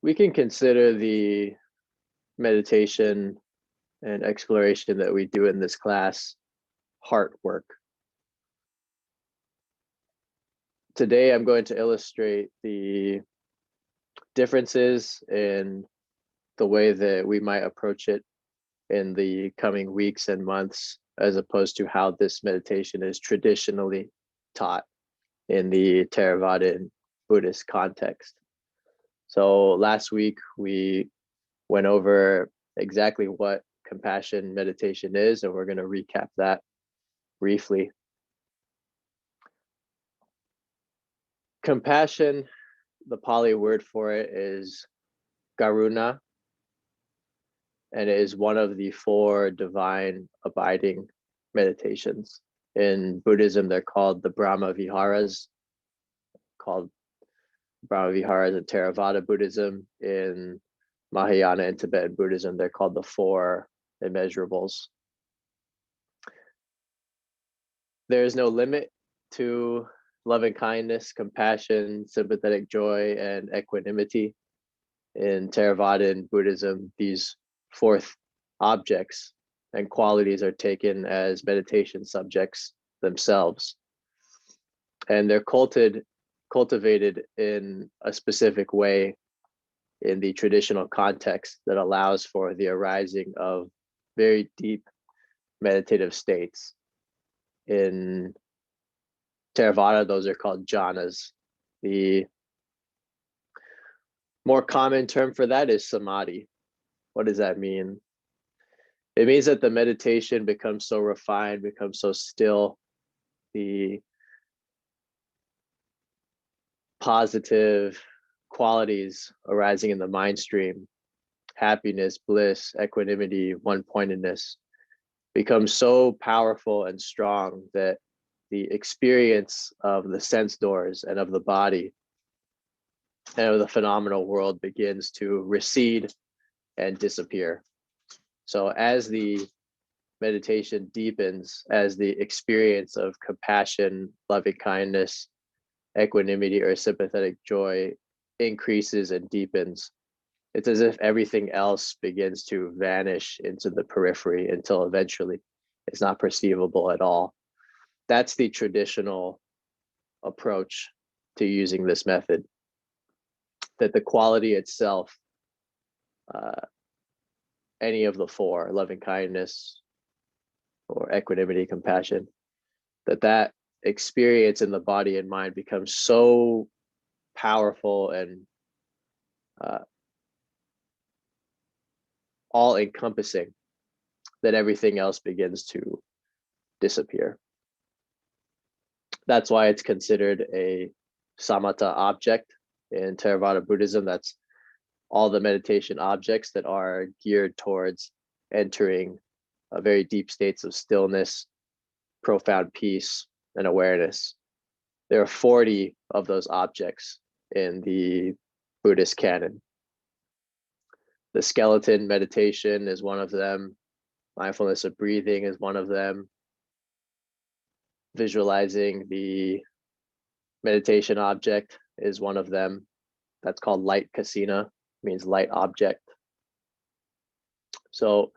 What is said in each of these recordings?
We can consider the meditation and exploration that we do in this class heart work. Today, I'm going to illustrate the differences in the way that we might approach it in the coming weeks and months, as opposed to how this meditation is traditionally taught in the Theravada Buddhist context. So last week, we went over exactly what compassion meditation is, and we're going to recap that briefly. Compassion, the Pali word for it is karuna, and it is one of the 4 divine abiding meditations. In Buddhism, they're called the Brahma Viharas, in Theravada Buddhism. In Mahayana and Tibetan Buddhism, they're called the 4 immeasurables. There is no limit to loving kindness, compassion, sympathetic joy, and equanimity. In Theravada Buddhism, these 4 objects and qualities are taken as meditation subjects themselves. And they're cultivated in a specific way in the traditional context that allows for the arising of very deep meditative states. In Theravada, those are called jhanas. The more common term for that is samadhi. What does that mean? It means that the meditation becomes so refined, becomes so still, the positive qualities arising in the mind stream, happiness, bliss, equanimity, one-pointedness, becomes so powerful and strong that the experience of the sense doors and of the body and of the phenomenal world begins to recede and disappear. So as the meditation deepens, as the experience of compassion, loving kindness, equanimity, or sympathetic joy increases and deepens, it's as if everything else begins to vanish into the periphery until eventually it's not perceivable at all. That's the traditional approach to using this method, that the quality itself, any of the 4, loving kindness or equanimity, compassion, that experience in the body and mind becomes so powerful and all-encompassing that everything else begins to disappear. That's why it's considered a samatha object in Theravada Buddhism. That's all the meditation objects that are geared towards entering a very deep states of stillness, profound peace, and awareness. There are 40 of those objects in the Buddhist canon. The skeleton meditation is one of them. Mindfulness of breathing is one of them. Visualizing the meditation object is one of them. That's called light kasina, means light object. So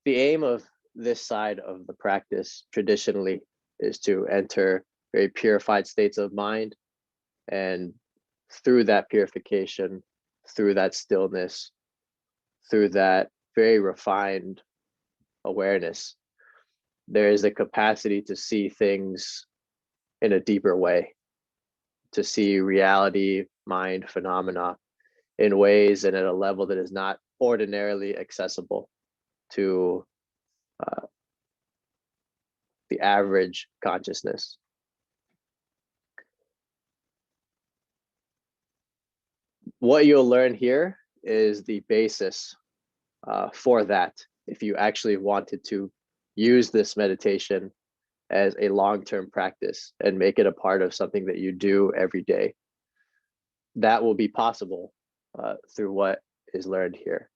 the aim of this side of the practice traditionally is to enter very purified states of mind, and through that purification, through that stillness, through that very refined awareness, there is a capacity to see things in a deeper way, to see reality, mind, phenomena in ways and at a level that is not ordinarily accessible to the average consciousness. What you'll learn here is the basis for that, if you actually wanted to use this meditation as a long-term practice and make it a part of something that you do every day. That will be possible through what is learned here.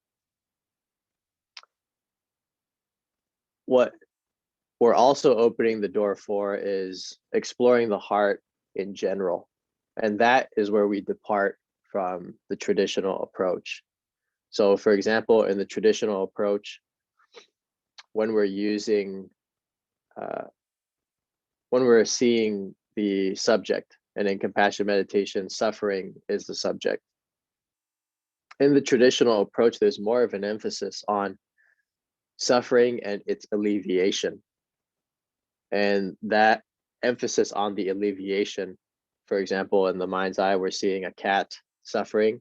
What we're also opening the door for is exploring the heart in general. And that is where we depart from the traditional approach. So for example, in the traditional approach, when we're using, when we're seeing the subject, and in compassion meditation, suffering is the subject. In the traditional approach, there's more of an emphasis on suffering and its alleviation. And that emphasis on the alleviation, for example, in the mind's eye, we're seeing a cat suffering,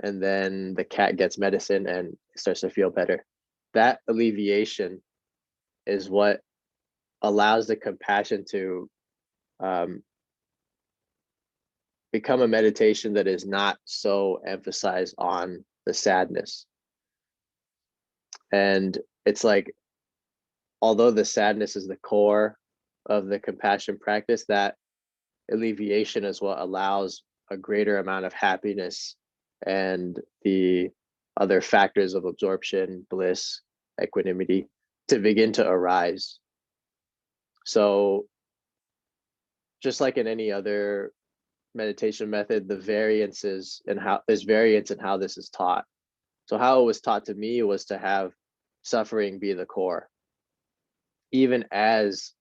and then the cat gets medicine and starts to feel better. That alleviation is what allows the compassion to become a meditation that is not so emphasized on the sadness. And it's like, although the sadness is the core of the compassion practice, that alleviation is what allows a greater amount of happiness and the other factors of absorption, bliss, equanimity to begin to arise. So just like in any other meditation method, the variance is in how there's variance in how this is taught. So how it was taught to me was to have suffering be the core, even as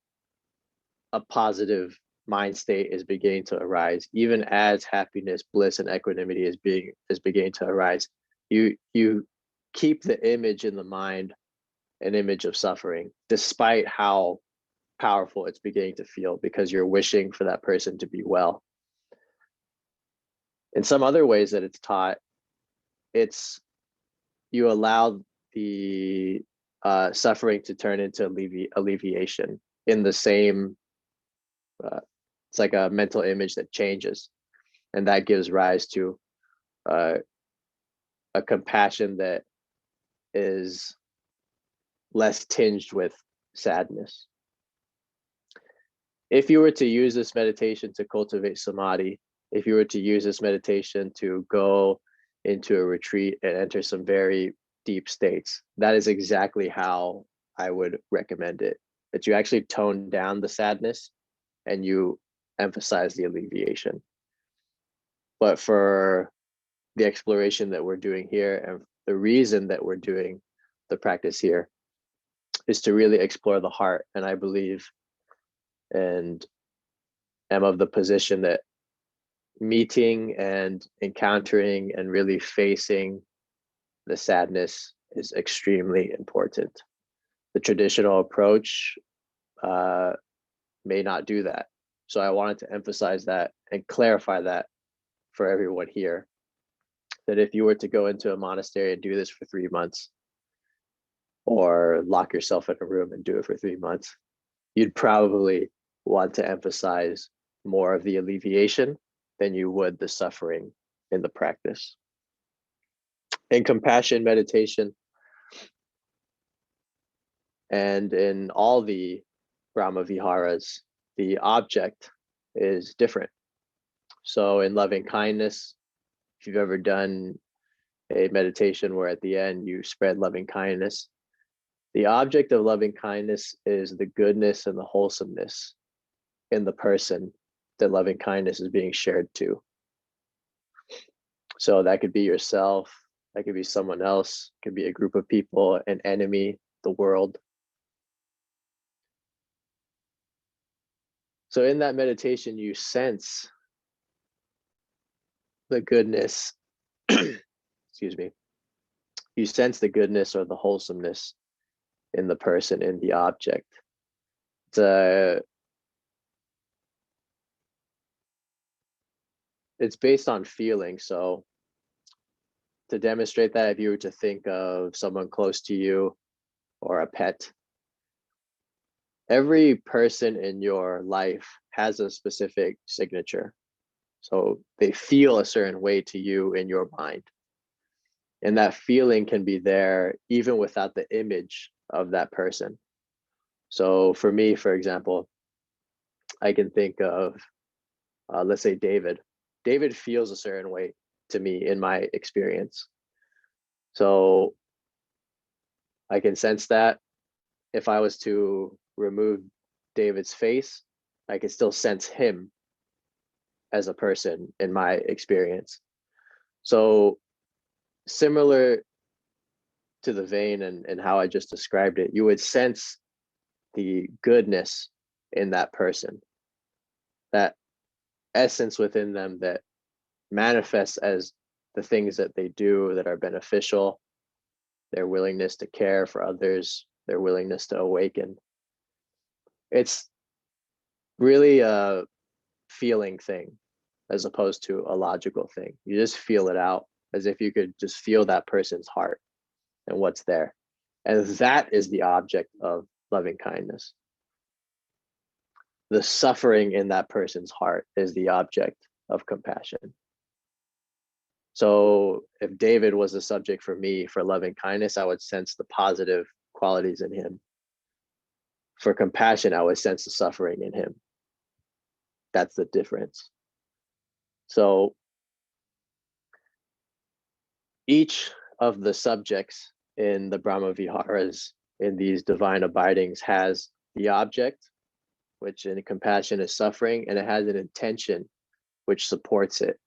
a positive mind state is beginning to arise, even as happiness, bliss, and equanimity is beginning to arise. You keep the image in the mind, an image of suffering, despite how powerful it's beginning to feel, because you're wishing for that person to be well. In some other ways that it's taught, it's you allow the suffering to turn into alleviation in the same, it's like a mental image that changes, and that gives rise to a compassion that is less tinged with sadness. If you were to use this meditation to cultivate samadhi, if you were to use this meditation to go into a retreat and enter some very deep states, that is exactly how I would recommend it. That you actually tone down the sadness and you emphasize the alleviation. But for the exploration that we're doing here, and the reason that we're doing the practice here, is to really explore the heart. And I believe and am of the position that meeting and encountering and really facing the sadness is extremely important. The traditional approach may not do that. So I wanted to emphasize that and clarify that for everyone here, that if you were to go into a monastery and do this for 3 months, or lock yourself in a room and do it for 3 months, you'd probably want to emphasize more of the alleviation than you would the suffering in the practice. In compassion meditation, and in all the Brahma Viharas, the object is different. So in loving kindness, if you've ever done a meditation where at the end you spread loving kindness, the object of loving kindness is the goodness and the wholesomeness in the person that loving kindness is being shared to. So that could be yourself, that could be someone else, it could be a group of people, an enemy, the world. So in that meditation, you sense the goodness, excuse me, you sense the goodness or the wholesomeness in the person, in the object. It's based on feeling. So to demonstrate that, if you were to think of someone close to you or a pet, every person in your life has a specific signature. So they feel a certain way to you in your mind. And that feeling can be there even without the image of that person. So for me, for example, I can think of, let's say David. David feels a certain way to me in my experience. So I can sense that. If I was to remove David's face, I can still sense him as a person in my experience. So similar to the vein and how I just described it, you would sense the goodness in that person, that essence within them that manifests as the things that they do that are beneficial, their willingness to care for others, their willingness to awaken. It's really a feeling thing as opposed to a logical thing. You just feel it out as if you could just feel that person's heart and what's there. And that is the object of loving kindness. The suffering in that person's heart is the object of compassion. So if David was the subject for me for loving kindness, I would sense the positive qualities in him. For compassion, I would sense the suffering in him. That's the difference. So each of the subjects in the Brahma Viharas, in these divine abidings, has the object, which in compassion is suffering, and it has an intention which supports it.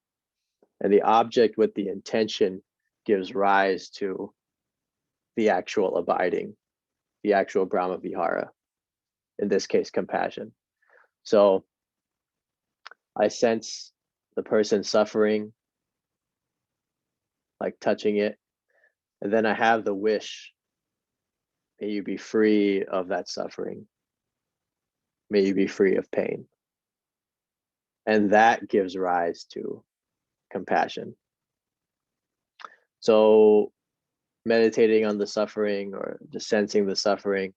And the object with the intention gives rise to the actual abiding, the actual Brahma Vihara, in this case, compassion. So I sense the person suffering, like touching it, and then I have the wish, may you be free of that suffering. May you be free of pain. And that gives rise to compassion. So meditating on the suffering or just sensing the suffering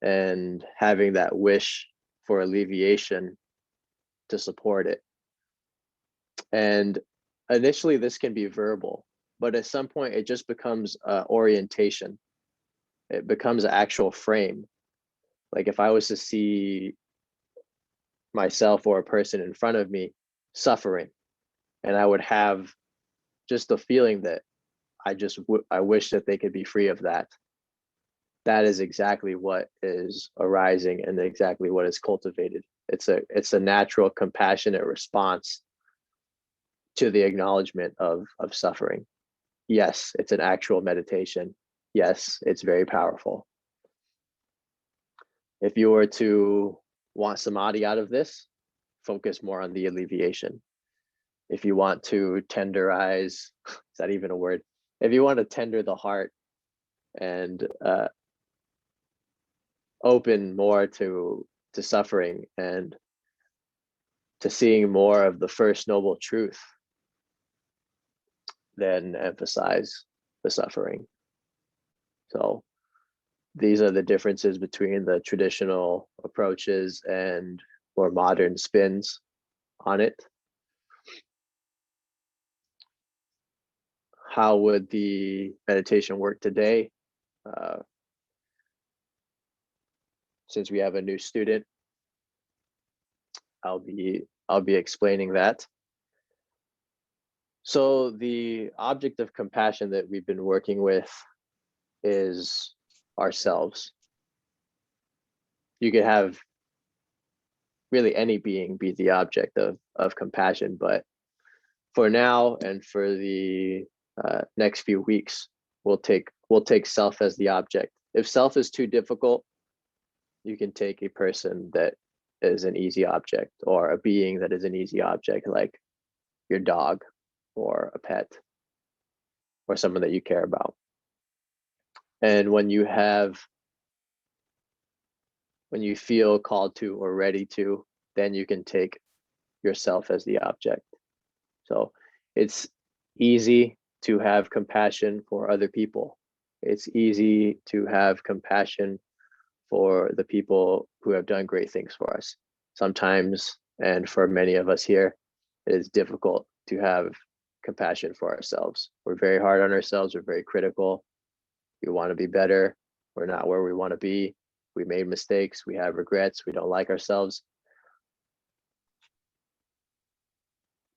and having that wish for alleviation to support it. And initially this can be verbal, but at some point it just becomes orientation. It becomes an actual frame. Like if I was to see myself or a person in front of me suffering, and I would have just the feeling that I wish that they could be free of that. That is exactly what is arising and exactly what is cultivated. It's a natural compassionate response to the acknowledgement of suffering. Yes, it's an actual meditation. Yes, it's very powerful. If you were to want samadhi out of this, focus more on the alleviation. If you want to tenderize, is that even a word? If you want to tender the heart and open more to suffering and to seeing more of the first noble truth, then emphasize the suffering. So these are the differences between the traditional approaches and more modern spins on it. How would the meditation work today? Since we have a new student, I'll be explaining that. So the object of compassion that we've been working with is ourselves. You could have really any being be the object of compassion, but for now and for the next few weeks, we'll take self as the object. If self is too difficult, you can take a person that is an easy object, or a being that is an easy object, like your dog or a pet or someone that you care about. And when you feel called to or ready to, then you can take yourself as the object. So it's easy to have compassion for other people. It's easy to have compassion for the people who have done great things for us. Sometimes, and for many of us here, it is difficult to have compassion for ourselves. We're very hard on ourselves. We're very critical. We want to be better. We're not where we want to be. We made mistakes. We have regrets. We don't like ourselves.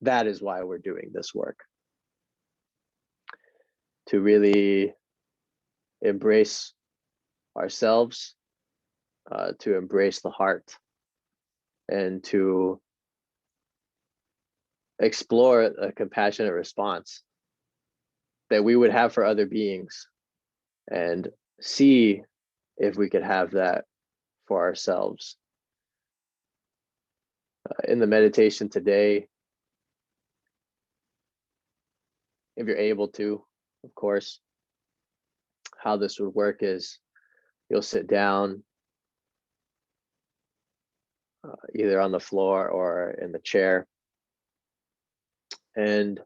That is why we're doing this work. To really embrace ourselves, to embrace the heart, and to explore a compassionate response that we would have for other beings, and see if we could have that for ourselves. In the meditation today, if you're able to, of course, how this would work is you'll sit down either on the floor or in the chair, and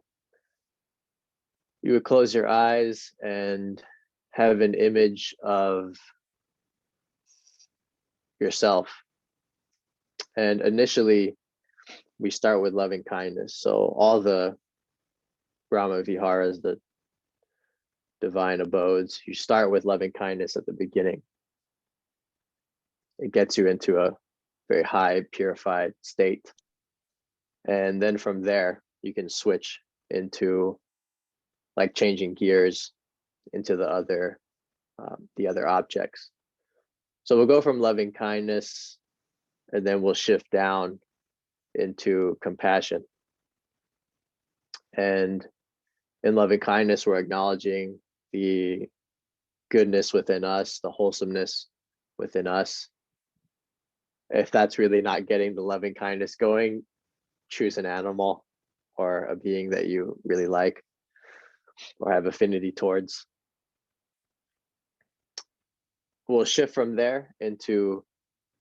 you would close your eyes and have an image of yourself. And initially, we start with loving kindness. So all the Brahma Viharas, the divine abodes, you start with loving kindness at the beginning. It gets you into a very high, purified state. And then from there, you can switch into like changing gears into the other objects. So we'll go from loving kindness, and then we'll shift down into compassion. And in loving kindness, we're acknowledging the goodness within us, the wholesomeness within us. If that's really not getting the loving kindness going, choose an animal or a being that you really like or have affinity towards. We'll shift from there into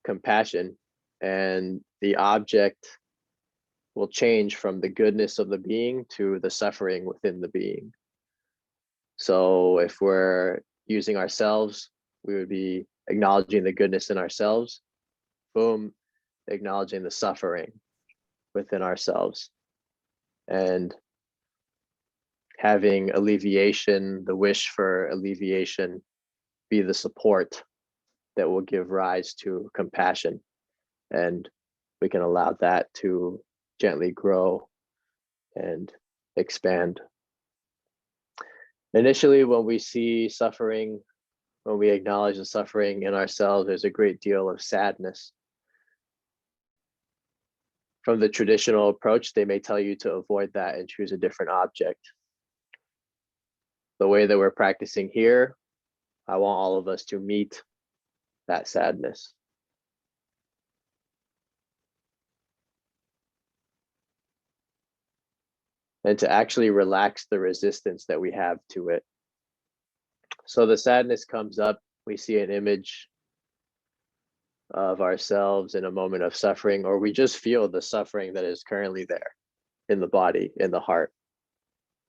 compassion, and the object will change from the goodness of the being to the suffering within the being. So if we're using ourselves, we would be acknowledging the goodness in ourselves, boom, acknowledging the suffering within ourselves, and having alleviation, the wish for alleviation, be the support that will give rise to compassion. And we can allow that to gently grow and expand. Initially, when we see suffering, when we acknowledge the suffering in ourselves, there's a great deal of sadness. From the traditional approach, they may tell you to avoid that and choose a different object. The way that we're practicing here, I want all of us to meet that sadness. And to actually relax the resistance that we have to it. So the sadness comes up, we see an image of ourselves in a moment of suffering, or we just feel the suffering that is currently there in the body, in the heart,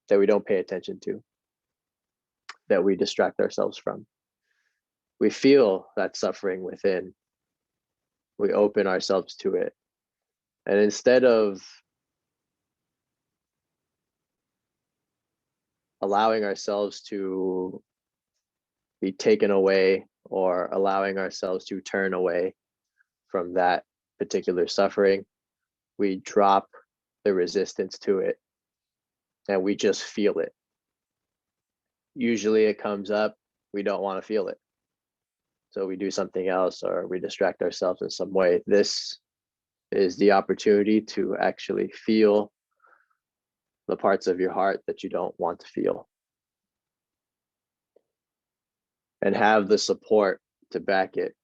that we don't pay attention to, that we distract ourselves from. We feel that suffering within. We open ourselves to it. And instead of allowing ourselves to be taken away or allowing ourselves to turn away from that particular suffering, we drop the resistance to it and we just feel it. Usually it comes up, we don't want to feel it. So we do something else or we distract ourselves in some way. This is the opportunity to actually feel the parts of your heart that you don't want to feel, and have the support to back it,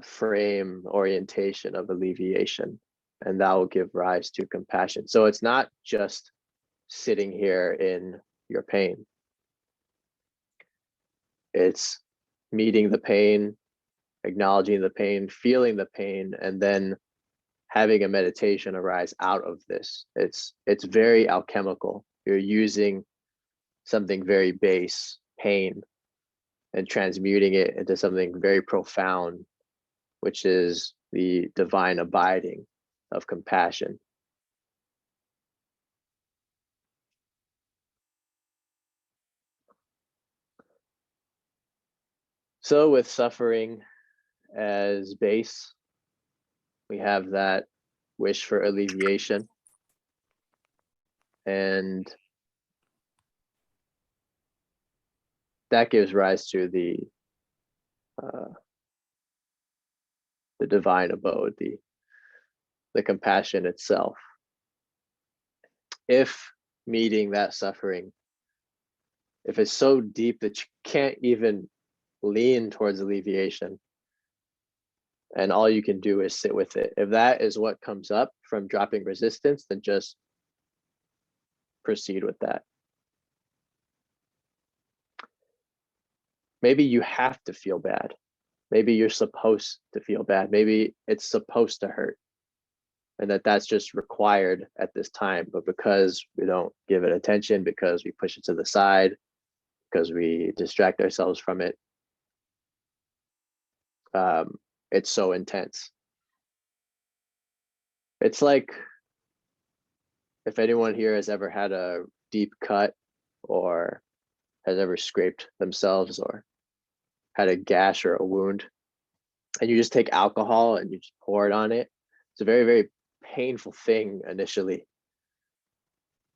frame orientation of alleviation, and that will give rise to compassion. So it's not just sitting here in your pain. It's meeting the pain, acknowledging the pain, feeling the pain, and then having a meditation arise out of this. It's very alchemical. You're using something very base, pain, and transmuting it into something very profound, which is the divine abiding of compassion. So with suffering as base, we have that wish for alleviation, and that gives rise to the divine abode, the compassion itself. If meeting that suffering if it's so deep that you can't even lean towards alleviation, and all you can do is sit with it, if that is what comes up from dropping resistance, then just proceed with that. Maybe you have to feel bad. Maybe you're supposed to feel bad. Maybe it's supposed to hurt, and that's just required at this time. But because we don't give it attention, because we push it to the side, because we distract ourselves from it, it's so intense. It's like, if anyone here has ever had a deep cut or has ever scraped themselves or had a gash or a wound, and you just take alcohol and you just pour it on it, it's a very, very painful thing initially.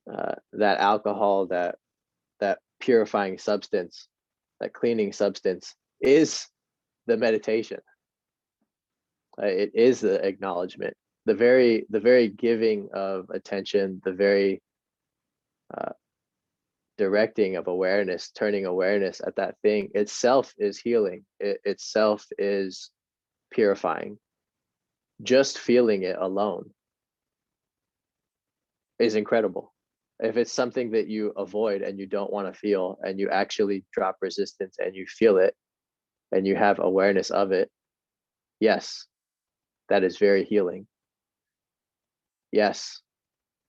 That alcohol, that purifying substance, that cleaning substance is the meditation. It is the acknowledgement, the very giving of attention, the very directing of awareness, turning awareness at that thing itself is healing. It itself is purifying. Just feeling it alone is incredible. If it's something that you avoid and you don't want to feel, and you actually drop resistance and you feel it and you have awareness of it, yes, that is very healing. Yes,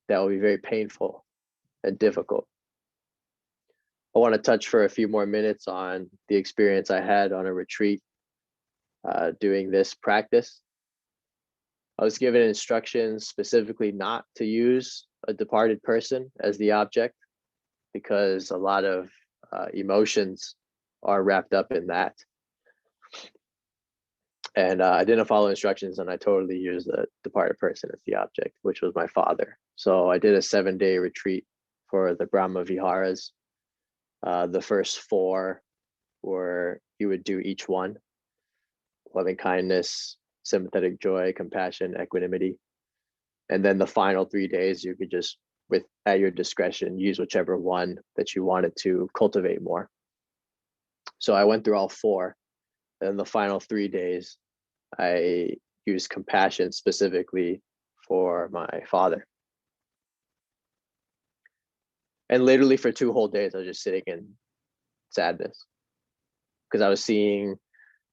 that will be very painful and difficult. I want to touch for a few more minutes on the experience I had on a retreat doing this practice. I was given instructions specifically not to use a departed person as the object, because a lot of emotions are wrapped up in that. And I didn't follow instructions, and I totally used a departed person as the object, which was my father. So I did a 7-day retreat for the Brahma Viharas. The first 4 were, you would do each one: loving kindness, sympathetic joy, compassion, equanimity. And then the final 3 days, you could just, at your discretion, use whichever one that you wanted to cultivate more. So I went through all 4. And the final 3 days, I used compassion specifically for my father. And literally for 2 whole days, I was just sitting in sadness, because I was seeing,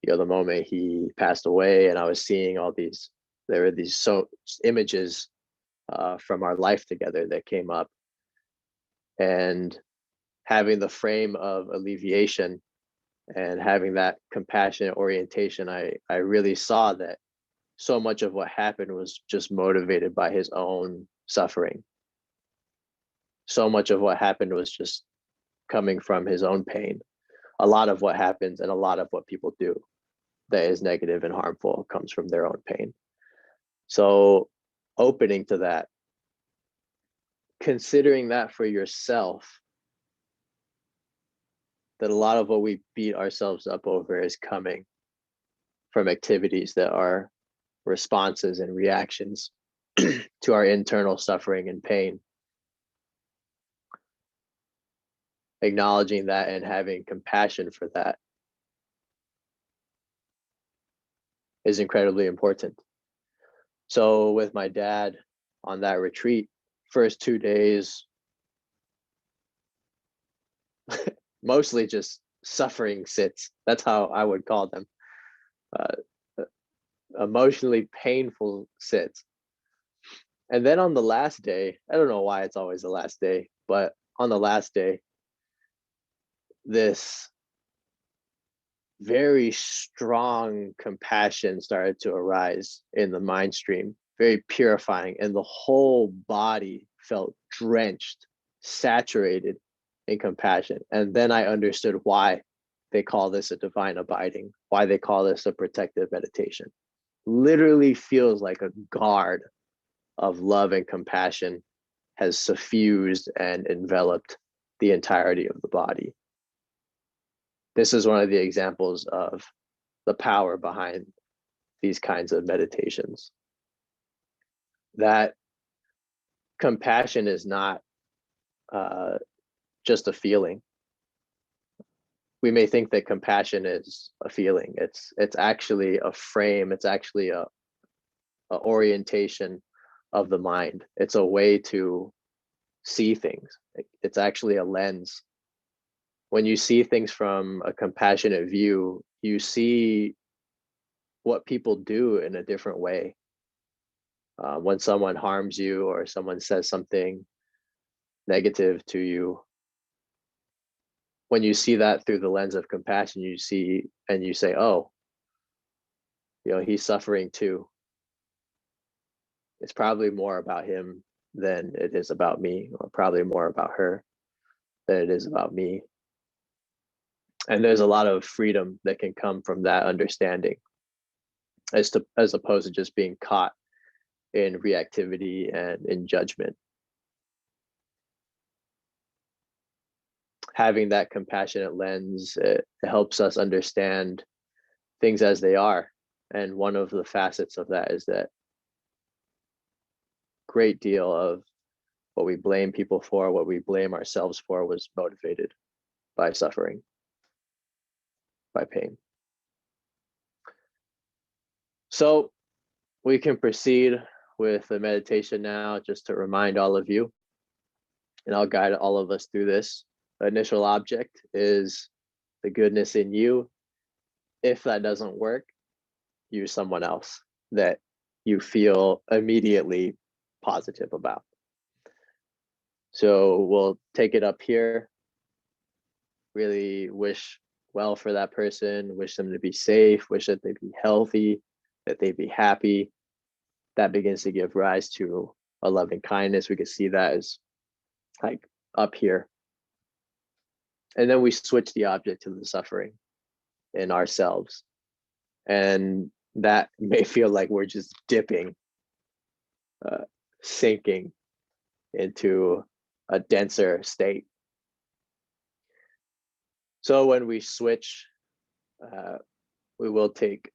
the moment he passed away, and I was seeing there were these images from our life together that came up, and having the frame of alleviation and having that compassionate orientation, I really saw that so much of what happened was just motivated by his own suffering. So much of what happened was just coming from his own pain. A lot of what happens and a lot of what people do that is negative and harmful comes from their own pain. So opening to that, considering that for yourself, that a lot of what we beat ourselves up over is coming from activities that are responses and reactions to our internal suffering and pain. Acknowledging that and having compassion for that is incredibly important. So with my dad on that retreat, first 2 days, mostly just suffering sits. That's how I would call them. Emotionally painful sits. And then on the last day, I don't know why it's always the last day, but on the last day, this very strong compassion started to arise in the mind stream, very purifying, and the whole body felt drenched, saturated in compassion. And then I understood why they call this a divine abiding, why they call this a protective meditation. Literally feels like a guard of love and compassion has suffused and enveloped the entirety of the body. This is one of the examples of the power behind these kinds of meditations. That compassion is not just a feeling. we may think that compassion is a feeling. It's actually a frame. It's actually a orientation of the mind. It's a way to see things. It's actually a lens. When you see things from a compassionate view, you see what people do in a different way. When someone harms you or someone says something negative to you, when you see that through the lens of compassion, you see and you say, oh, he's suffering too. It's probably more about him than it is about me, or probably more about her than it is about me. And there's a lot of freedom that can come from that understanding, as opposed to just being caught in reactivity and in judgment. Having that compassionate lens, it helps us understand things as they are. And one of the facets of that is that great deal of what we blame people for, what we blame ourselves for, was motivated by suffering, by pain. So we can proceed with the meditation now, just to remind all of you, and I'll guide all of us through this. The initial object is the goodness in you. If that doesn't work, use someone else that you feel immediately positive about. So we'll take it up here, really wish well for that person, wish them to be safe, wish that they be healthy, that they be happy. That begins to give rise to a loving kindness. We can see that as like up here. And then we switch the object to the suffering in ourselves. And that may feel like we're just dipping, sinking into a denser state. So when we switch, we will take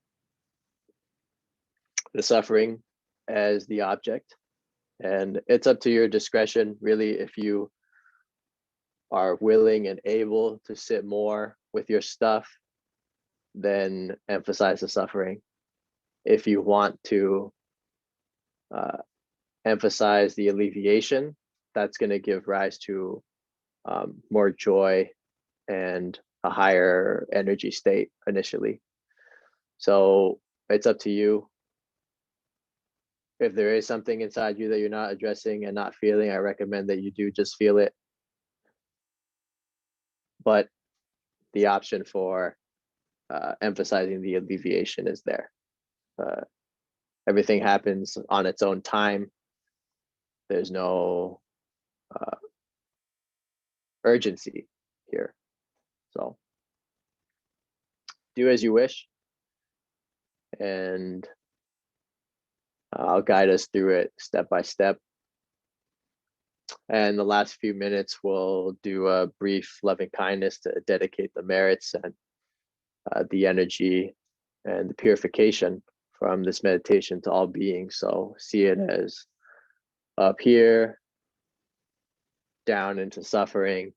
the suffering as the object. And it's up to your discretion, really, if you are willing and able to sit more with your stuff, then emphasize the suffering. If you want to emphasize the alleviation, that's going to give rise to more joy and a higher energy state initially. So it's up to you. If there is something inside you that you're not addressing and not feeling, I recommend that you do just feel it. But the option for emphasizing the alleviation is there. Everything happens on its own time. There's no urgency here. So do as you wish, and I'll guide us through it step by step. And the last few minutes, we'll do a brief loving kindness to dedicate the merits and the energy and the purification from this meditation to all beings. So see it as up here, down into suffering,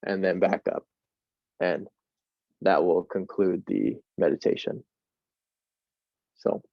and then back up. And that will conclude the meditation. So